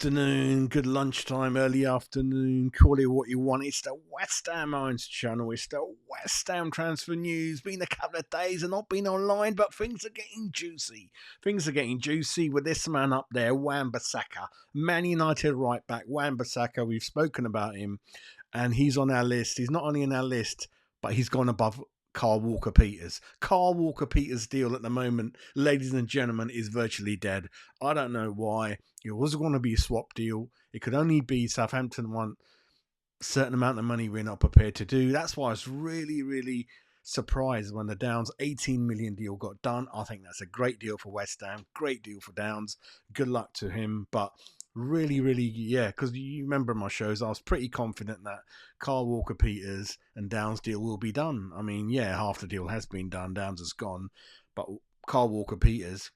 afternoon, good lunchtime, early afternoon, call it what you want. It's the West Ham Irons channel. It's the West Ham transfer news. Been a couple of days and not been online, but things are getting juicy. Things are getting juicy with this man up there, Wan Bissaka. Man United right back, Wan Bissaka. We've spoken about him and he's on our list. He's not only on our list, but he's gone above Carl Walker-Peters. Carl Walker-Peters' deal at the moment, ladies and gentlemen, is virtually dead. I don't know why. It was going to be a swap deal. It could only be Southampton want a certain amount of money we're not prepared to do. That's why I was really, really surprised when the Downs 18 million deal got done. I think that's a great deal for West Ham. Great deal for Downs. Good luck to him. But really, really, yeah, because you remember my shows, I was pretty confident that Carl Walker-Peters and Downs deal will be done. I mean, yeah, half the deal has been done. Downs is gone. But Carl Walker-Peters,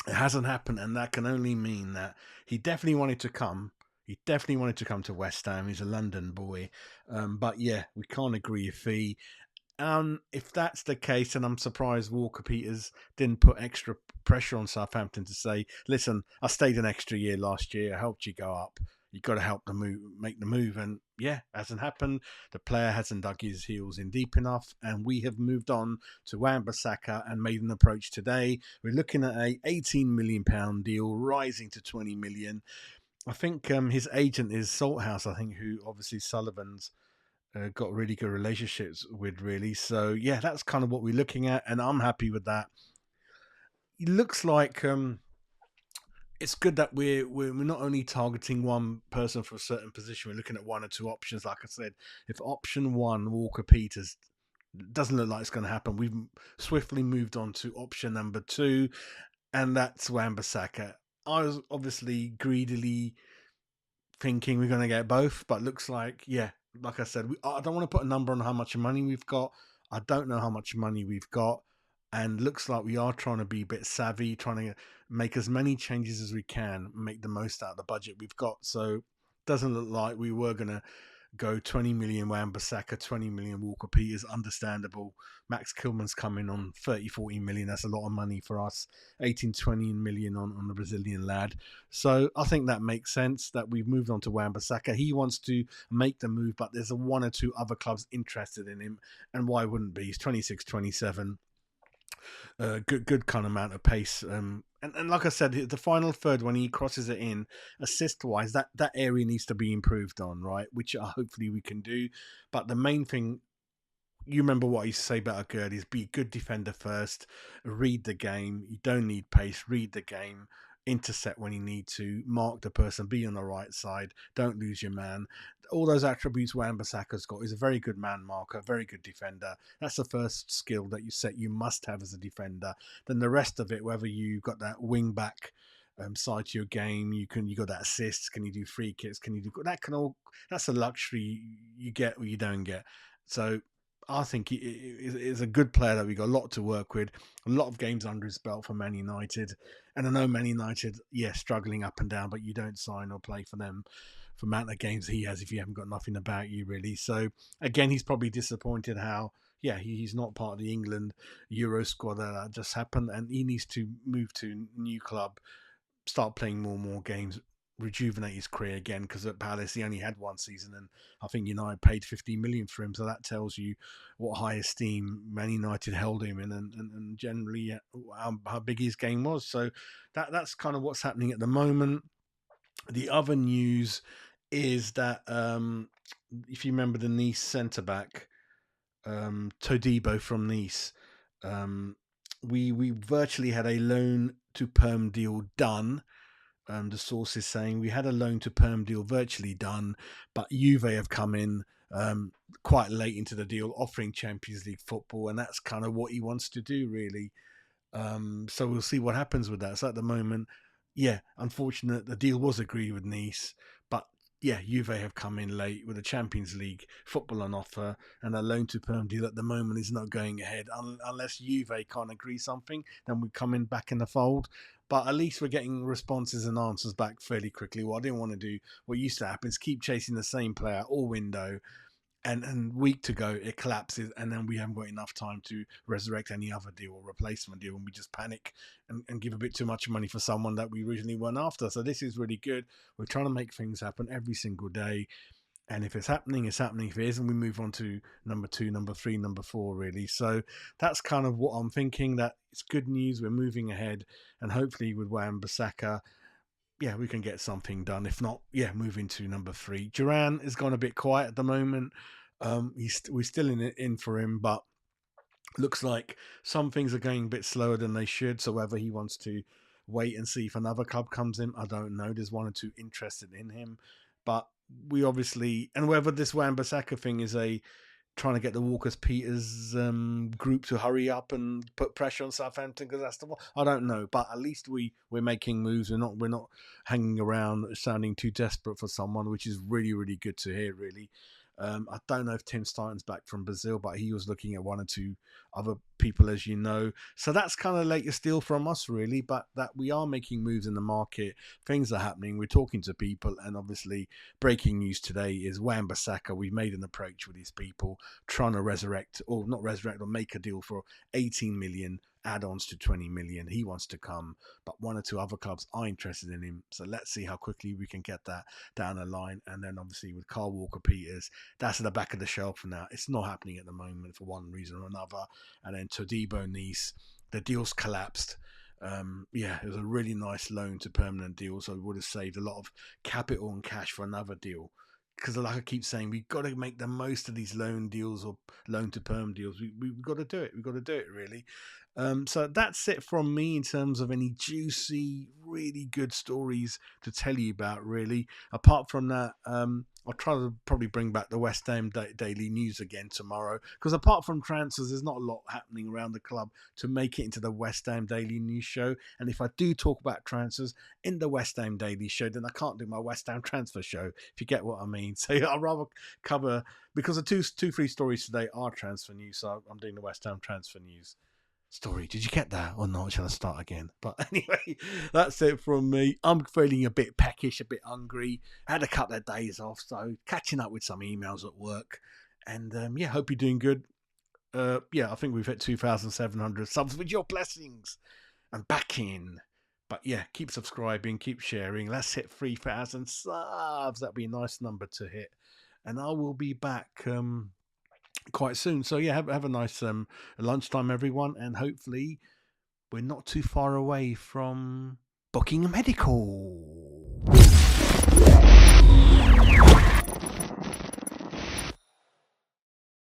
it hasn't happened, and that can only mean that he definitely wanted to come. He definitely wanted to come to West Ham. He's a London boy. But yeah, we can't agree a fee. If that's the case, and I'm surprised Walker-Peters didn't put extra pressure on Southampton to say, listen, I stayed an extra year last year. I helped you go up. You've got to help the move, make the move. And yeah, hasn't happened. The player hasn't dug his heels in deep enough. And we have moved on to Wan Bissaka and made an approach today. We're looking at a £18 million deal, rising to 20 million. I think his agent is Salthouse, I think, who obviously Sullivan's got really good relationships with, really. So yeah, that's kind of what we're looking at, and I'm happy with that. It looks like it's good that we're not only targeting one person for a certain position. We're looking at one or two options. Like I said, if option one, Walker-Peters, doesn't look like it's going to happen, we've swiftly moved on to option number two, and that's Wan Bissaka. I was obviously greedily thinking we're going to get both, but looks like, yeah, like I said, I don't want to put a number on how much money we've got. I don't know how much money we've got. And looks like we are trying to be a bit savvy, trying to make as many changes as we can, make the most out of the budget we've got. So doesn't look like we were going to go 20 million Wan Bissaka, 20 million Walker-Peters. Understandable. Max Kilman's coming on 30, 40 million. That's a lot of money for us. 18, 20 million on the Brazilian lad. So I think that makes sense that we've moved on to Wan Bissaka. He wants to make the move, but there's one or two other clubs interested in him. And why wouldn't be? He's 26, 27. Good kind of amount of pace. And like I said, the final third, when he crosses it in, assist-wise, that area needs to be improved on, right? Which hopefully we can do. But the main thing, you remember what I used to say about Gerd, is be a good defender first, read the game. You don't need pace, read the game, intercept when you need to, mark the person, be on the right side, don't lose your man. All those attributes Wan Bissaka's got. He's a very good man marker, very good defender. That's the first skill that you must have as a defender. Then the rest of it, whether you got that wing back side to your game, you got that assists, can you do free kicks, can you do that? That's a luxury you get or you don't get. So I think he is a good player that we got a lot to work with, a lot of games under his belt for Man United. And I know Man United, yeah, struggling up and down, but you don't sign or play for them for the amount of games he has if you haven't got nothing about you, really. So again, he's probably disappointed how, yeah, he's not part of the England Euro squad that just happened, and he needs to move to a new club, start playing more and more games, rejuvenate his career again, because at Palace he only had one season and I think United paid 15 million for him, so that tells you what high esteem Man United held him in, and generally how big his game was. So that's kind of what's happening at the moment. The other news is that if you remember the Nice centre-back, Todibo from Nice, we virtually had a loan to perm deal done. The source is saying we had a loan to perm deal virtually done, but Juve have come in quite late into the deal, offering Champions League football, and that's kind of what he wants to do, really. So we'll see what happens with that. So at the moment, yeah, unfortunate, the deal was agreed with Nice, but yeah, Juve have come in late with the Champions League football on offer, and a loan to perm deal at the moment is not going ahead unless Juve can't agree something. Then we come in back in the fold. But at least we're getting responses and answers back fairly quickly. What I didn't want to do, what used to happen, is keep chasing the same player all window, and week to go it collapses, and then we haven't got enough time to resurrect any other deal or replacement deal, and we just panic and give a bit too much money for someone that we originally weren't after. So this is really good. We're trying to make things happen every single day, and if it's happening, it's happening. If it isn't, we move on to number 2, number 3, number 4, really. So that's kind of what I'm thinking. That it's good news. We're moving ahead, and hopefully with Wan Bissaka, yeah, we can get something done. If not, yeah, moving to number 3. Duran has gone a bit quiet at the moment. We're still in for him, but looks like some things are going a bit slower than they should. So whether he wants to wait and see if another club comes in, I don't know. There's one or two interested in him, but we obviously, and whether this Wan Bissaka thing is a trying to get the Walkers Peters group to hurry up and put pressure on Southampton because that's the one. I don't know, but at least we're making moves. We're not hanging around sounding too desperate for someone, which is really, really good to hear. Really, I don't know if Tim Steins back from Brazil, but he was looking at one or two other people, as you know. So that's kind of latest deal from us, really. But that we are making moves in the market. Things are happening. We're talking to people, and obviously, breaking news today is Wan Bissaka. We've made an approach with these people, trying to resurrect, or not resurrect, or make a deal for 18 million. Add-ons to 20 million. He wants to come, but one or two other clubs are interested in him. So let's see how quickly we can get that down the line. And then obviously with Carl Walker-Peters, that's at the back of the shelf now. It's not happening at the moment for one reason or another. And then Todibo Nice, the deal's collapsed. It was a really nice loan to permanent deal, so we would have saved a lot of capital and cash for another deal. Because like I keep saying, we've got to make the most of these loan deals or loan to perm deals. We've got to do it. We've got to do it, really. So that's it from me in terms of any juicy, really good stories to tell you about, really. Apart from that, I'll try to probably bring back the West Ham Daily News again tomorrow. Because apart from transfers, there's not a lot happening around the club to make it into the West Ham Daily News show. And if I do talk about transfers in the West Ham Daily show, then I can't do my West Ham transfer show, if you get what I mean. So I'd rather cover, because the two, 3 stories today are transfer news. So I'm doing the West Ham transfer news story. Did you get that or not? Shall I start again? But anyway, that's it from me. I'm feeling a bit peckish, a bit hungry. I had a couple of days off, so catching up with some emails at work. And hope you're doing good. I think we've hit 2,700 subs with your blessings. I'm back in. But yeah, keep subscribing, keep sharing. Let's hit 3,000 subs. That'd be a nice number to hit. And I will be back quite soon. So yeah, have a nice lunchtime, everyone, and hopefully we're not too far away from booking a medical.